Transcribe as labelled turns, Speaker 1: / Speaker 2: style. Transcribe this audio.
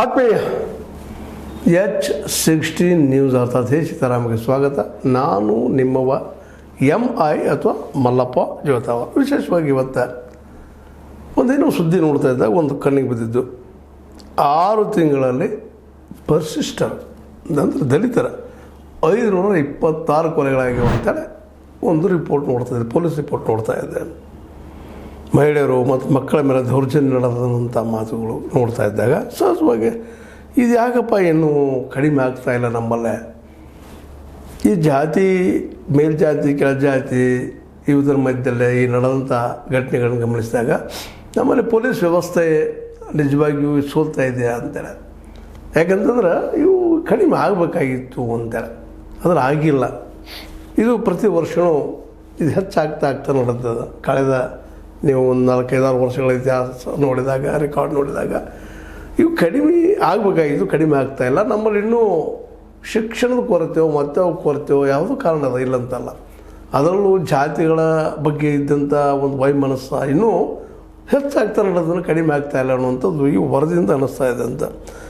Speaker 1: ಆತ್ಮೀಯ H16 news ಅರ್ಥಾತ್ ಸೀತಾರಾಮ್ಗೆ ಸ್ವಾಗತ. ನಾನು ನಿಮ್ಮವ MI ಅಥವಾ ಮಲ್ಲಪ್ಪ ಜೋತಾವ. ವಿಶೇಷವಾಗಿ ಇವತ್ತು ಒಂದೇನೋ ಸುದ್ದಿ ನೋಡ್ತಾ ಇದ್ದಾಗ ಒಂದು ಕಣ್ಣಿಗೆ ಬಿದ್ದಿದ್ದು, 6 ತಿಂಗಳಲ್ಲಿ ಪರ್ಸಿಸ್ಟರ್ ಅಂದರೆ ದಲಿತರ 526 ಕೊಲೆಗಳಾಗಿವೆ ಅಂತೇಳಿ ಒಂದು ರಿಪೋರ್ಟ್ ನೋಡ್ತಾ ಇದ್ದೆ, ಪೊಲೀಸ್ ರಿಪೋರ್ಟ್ ನೋಡ್ತಾ ಇದ್ದೆ. ಮಹಿಳೆಯರು ಮತ್ತು ಮಕ್ಕಳ ಮೇಲೆ ದೌರ್ಜನ್ಯ ನಡೆದಂಥ ಮಾತುಗಳು ನೋಡ್ತಾ ಇದ್ದಾಗ ಸಹಜವಾಗಿ ಇದು ಯಾಕಪ್ಪ ಇನ್ನೂ ಕಡಿಮೆ ಆಗ್ತಾಯಿಲ್ಲ ನಮ್ಮಲ್ಲೇ. ಈ ಜಾತಿ ಮೇಲ್ಜಾತಿ ಕೆಳಜಾತಿ ಇವುದರ ಮಧ್ಯದಲ್ಲೇ ಈ ನಡೆದಂಥ ಘಟನೆಗಳನ್ನು ಗಮನಿಸಿದಾಗ ನಮ್ಮಲ್ಲಿ ಪೊಲೀಸ್ ವ್ಯವಸ್ಥೆ ನಿಜವಾಗಿಯೂ ಸೋಲ್ತಾ ಇದೆಯಾ ಅಂತೇಳಿ. ಯಾಕಂತಂದ್ರೆ ಇವು ಕಡಿಮೆ ಆಗಬೇಕಾಗಿತ್ತು ಅಂತೇಳಿ, ಆದರೆ ಆಗಿಲ್ಲ. ಇದು ಪ್ರತಿ ವರ್ಷವೂ ಇದು ಹೆಚ್ಚಾಗ್ತಾ ನಡೆದದ. ಕಳೆದ ನೀವು ಒಂದು 4-5-6 ವರ್ಷಗಳ ಇತಿಹಾಸ ನೋಡಿದಾಗ, ರೆಕಾರ್ಡ್ ನೋಡಿದಾಗ ಇವು ಕಡಿಮೆ ಆಗಬೇಕಾಗಿತ್ತು, ಕಡಿಮೆ ಆಗ್ತಾಯಿಲ್ಲ. ನಮ್ಮಲ್ಲಿ ಇನ್ನೂ ಶಿಕ್ಷಣದ ಕೊರತೆಯೋ ಮತ್ತವು ಕೊರತೆಯೋ ಯಾವುದೂ ಕಾರಣ ಅದ, ಇಲ್ಲಂತಲ್ಲ. ಅದರಲ್ಲೂ ಜಾತಿಗಳ ಬಗ್ಗೆ ಇದ್ದಂಥ ಒಂದು ವೈಮನಸ್ಸು ಇನ್ನೂ ಹೆಚ್ಚಾಗ್ತಾ ನಡೆದನ್ನು ಕಡಿಮೆ ಆಗ್ತಾಯಿಲ್ಲ ಅನ್ನುವಂಥದ್ದು ಈ ವರದಿಯಿಂದ ಅನ್ನಿಸ್ತಾ ಇದೆ ಅಂತ.